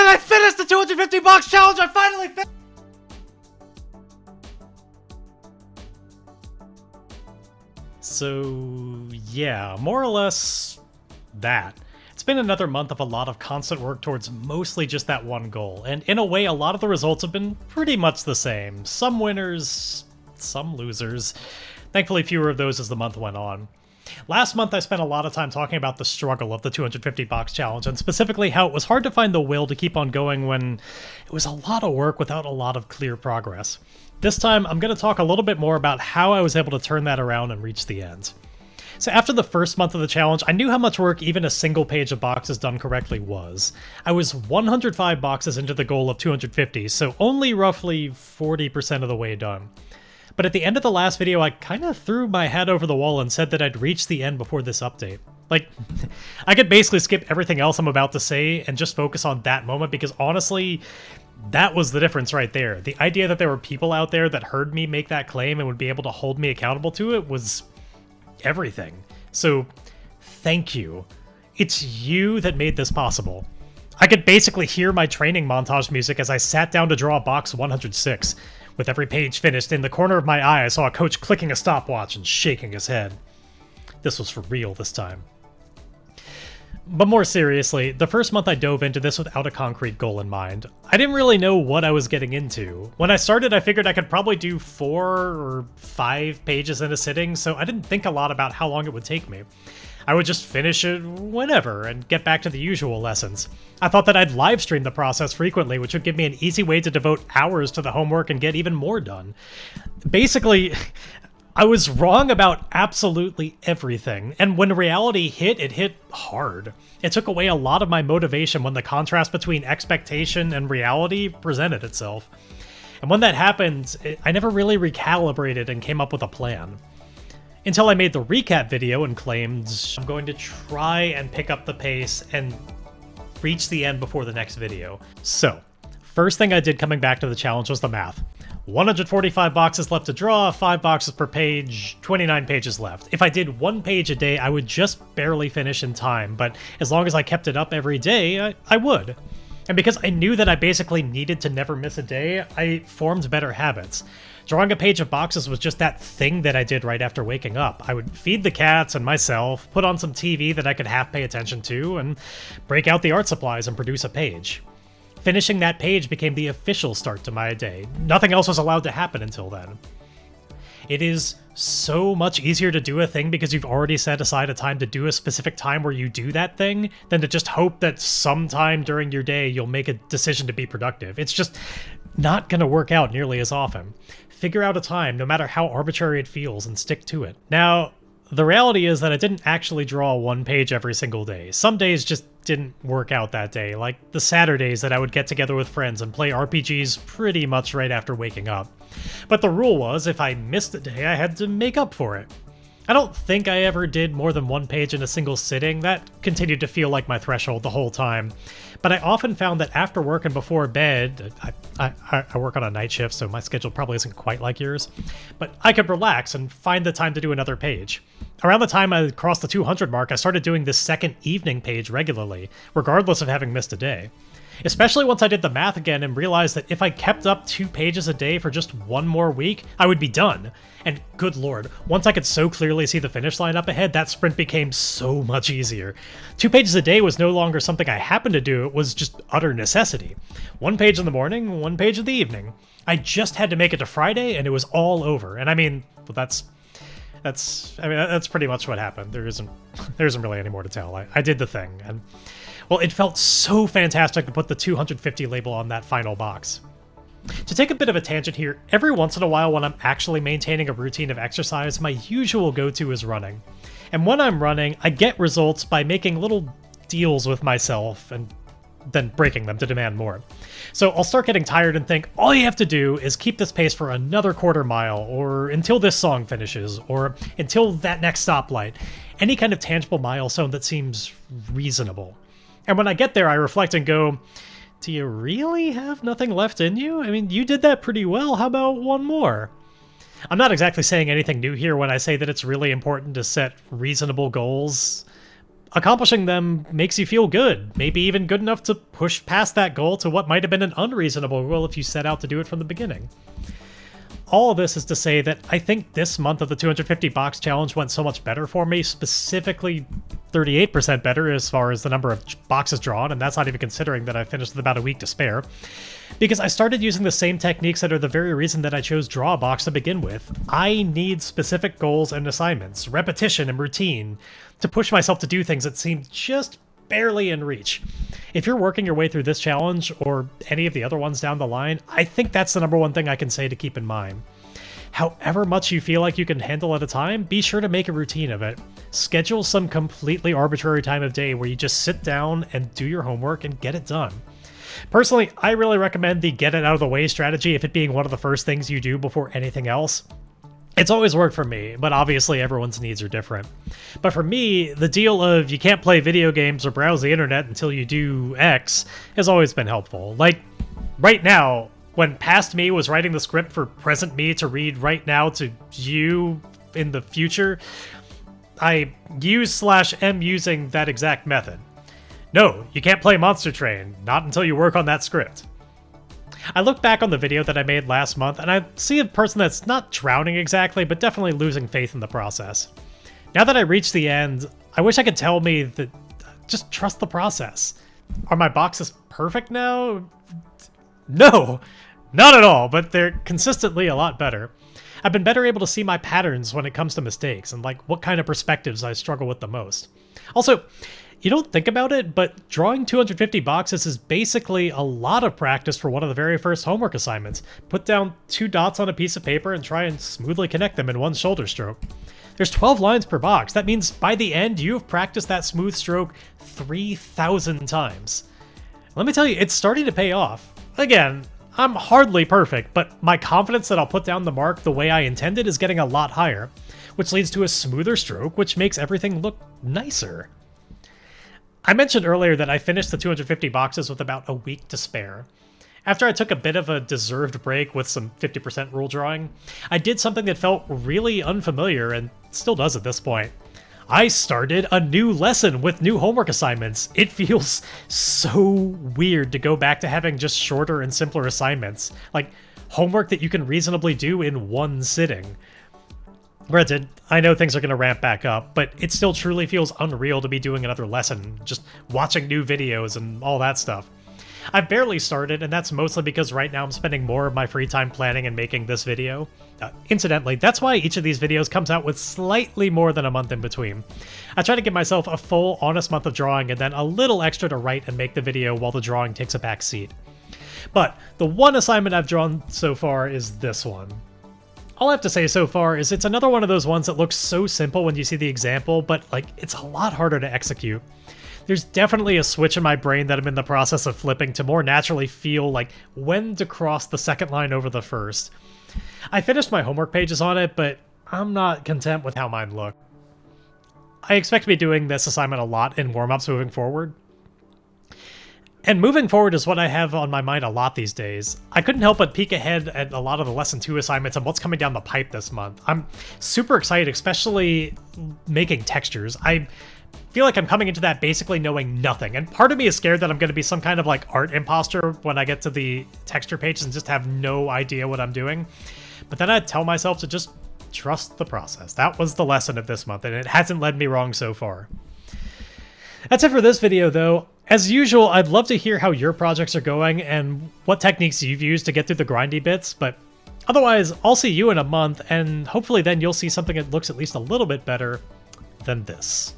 I finished the 250 box challenge! I finally finished! So, yeah, more or less that. It's been another month of a lot of constant work towards mostly just that one goal, and in a way, a lot of the results have been pretty much the same. Some winners, some losers. Thankfully, fewer of those as the month went on. Last month, I spent a lot of time talking about the struggle of the 250 box challenge, and specifically how it was hard to find the will to keep on going when it was a lot of work without a lot of clear progress. This time, I'm going to talk a little bit more about how I was able to turn that around and reach the end. So after the first month of the challenge, I knew how much work even a single page of boxes done correctly was. I was 105 boxes into the goal of 250, so only roughly 40% of the way done. But at the end of the last video, I kind of threw my hat over the wall and said that I'd reached the end before this update. Like, I could basically skip everything else I'm about to say and just focus on that moment because honestly, that was the difference right there. The idea that there were people out there that heard me make that claim and would be able to hold me accountable to it was everything. So, thank you. It's you that made this possible. I could basically hear my training montage music as I sat down to draw box 106. With every page finished, in the corner of my eye I saw a coach clicking a stopwatch and shaking his head. This was for real this time. But more seriously, the first month I dove into this without a concrete goal in mind. I didn't really know what I was getting into. When I started, I figured I could probably do 4 or 5 pages in a sitting, so I didn't think a lot about how long it would take me. I would just finish it whenever and get back to the usual lessons. I thought that I'd live stream the process frequently, which would give me an easy way to devote hours to the homework and get even more done. Basically, I was wrong about absolutely everything, and when reality hit, it hit hard. It took away a lot of my motivation when the contrast between expectation and reality presented itself. And when that happened, I never really recalibrated and came up with a plan. Until I made the recap video and claimed, I'm going to try and pick up the pace and reach the end before the next video. So, first thing I did coming back to the challenge was the math. 145 boxes left to draw, 5 boxes per page, 29 pages left. If I did 1 page a day, I would just barely finish in time, but as long as I kept it up every day, I would. And because I knew that I basically needed to never miss a day, I formed better habits. Drawing a page of boxes was just that thing that I did right after waking up. I would feed the cats and myself, put on some TV that I could half pay attention to, and break out the art supplies and produce a page. Finishing that page became the official start to my day. Nothing else was allowed to happen until then. It is so much easier to do a thing because you've already set aside a time to do a specific time where you do that thing than to just hope that sometime during your day you'll make a decision to be productive. It's just not going to work out nearly as often. Figure out a time, no matter how arbitrary it feels, and stick to it. Now, the reality is that I didn't actually draw 1 page every single day. Some days just didn't work out that day, like the Saturdays that I would get together with friends and play RPGs pretty much right after waking up. But the rule was, if I missed a day, I had to make up for it. I don't think I ever did more than 1 page in a single sitting. That continued to feel like my threshold the whole time. But I often found that after work and before bed, I work on a night shift, so my schedule probably isn't quite like yours, but I could relax and find the time to do another page. Around the time I crossed the 200 mark, I started doing this second evening page regularly, regardless of having missed a day. Especially once I did the math again and realized that if I kept up 2 pages a day for just 1 more week, I would be done. And good lord, once I could so clearly see the finish line up ahead, that sprint became so much easier. 2 pages a day was no longer something I happened to do, it was just utter necessity. 1 page in the morning, 1 page in the evening. I just had to make it to Friday and it was all over. And I mean, well, that's pretty much what happened. There isn't really any more to tell. I did the thing, and well, it felt so fantastic to put the 250 label on that final box. To take a bit of a tangent here, every once in a while when I'm actually maintaining a routine of exercise, my usual go-to is running. And when I'm running, I get results by making little deals with myself and then breaking them to demand more. So I'll start getting tired and think, all you have to do is keep this pace for another quarter mile, or until this song finishes, or until that next stoplight. Any kind of tangible milestone that seems reasonable. And when I get there, I reflect and go, do you really have nothing left in you? I mean, you did that pretty well. How about 1 more? I'm not exactly saying anything new here when I say that it's really important to set reasonable goals. accomplishing them makes you feel good, maybe even good enough to push past that goal to what might have been an unreasonable goal if you set out to do it from the beginning. All of this is to say that I think this month of the 250 box challenge went so much better for me, specifically 38% better as far as the number of boxes drawn, and that's not even considering that I finished with about a week to spare, because I started using the same techniques that are the very reason that I chose Draw a Box to begin with. I need specific goals and assignments, repetition and routine, to push myself to do things that seem just barely in reach. If you're working your way through this challenge, or any of the other ones down the line, I think that's the number one thing I can say to keep in mind. However much you feel like you can handle at a time, be sure to make a routine of it. Schedule some completely arbitrary time of day where you just sit down and do your homework and get it done. Personally, I really recommend the get it out of the way strategy, if it being one of the first things you do before anything else. It's always worked for me, but obviously everyone's needs are different. But for me, the deal of you can't play video games or browse the internet until you do X has always been helpful. Like, right now, when past me was writing the script for present me to read right now to you in the future, I am using that exact method. No, you can't play Monster Train, not until you work on that script. I look back on the video that I made last month, and I see a person that's not drowning exactly, but definitely losing faith in the process. Now that I reached the end, I wish I could tell me that just trust the process. Are my boxes perfect now? No, not at all, but they're consistently a lot better. I've been better able to see my patterns when it comes to mistakes, and like what kind of perspectives I struggle with the most. Also, you don't think about it, but drawing 250 boxes is basically a lot of practice for one of the very first homework assignments. Put down 2 dots on a piece of paper and try and smoothly connect them in one shoulder stroke. There's 12 lines per box. That means by the end, you've practiced that smooth stroke 3,000 times. Let me tell you, it's starting to pay off. Again, I'm hardly perfect, but my confidence that I'll put down the mark the way I intended is getting a lot higher, which leads to a smoother stroke, which makes everything look nicer. I mentioned earlier that I finished the 250 boxes with about a week to spare. After I took a bit of a deserved break with some 50% rule drawing, I did something that felt really unfamiliar and still does at this point. I started a new lesson with new homework assignments. It feels so weird to go back to having just shorter and simpler assignments, like homework that you can reasonably do in one sitting. Granted, I know things are going to ramp back up, but it still truly feels unreal to be doing another lesson, just watching new videos and all that stuff. I've barely started, and that's mostly because right now I'm spending more of my free time planning and making this video. Incidentally, that's why each of these videos comes out with slightly more than a month in between. I try to give myself a full, honest month of drawing and then a little extra to write and make the video while the drawing takes a back seat. But the one assignment I've drawn so far is this one. All I have to say so far is it's another one of those ones that looks so simple when you see the example, but like it's a lot harder to execute. There's definitely a switch in my brain that I'm in the process of flipping to more naturally feel like when to cross the second line over the first. I finished my homework pages on it, but I'm not content with how mine look. I expect to be doing this assignment a lot in warm-ups moving forward. And moving forward is what I have on my mind a lot these days. I couldn't help but peek ahead at a lot of the Lesson 2 assignments and what's coming down the pipe this month. I'm super excited, especially making textures. I feel like I'm coming into that basically knowing nothing, and part of me is scared that I'm going to be some kind of like art imposter when I get to the texture pages and just have no idea what I'm doing. But then I tell myself to just trust the process. That was the lesson of this month, and it hasn't led me wrong so far. That's it for this video, though. As usual, I'd love to hear how your projects are going and what techniques you've used to get through the grindy bits, but otherwise, I'll see you in a month, and hopefully then you'll see something that looks at least a little bit better than this.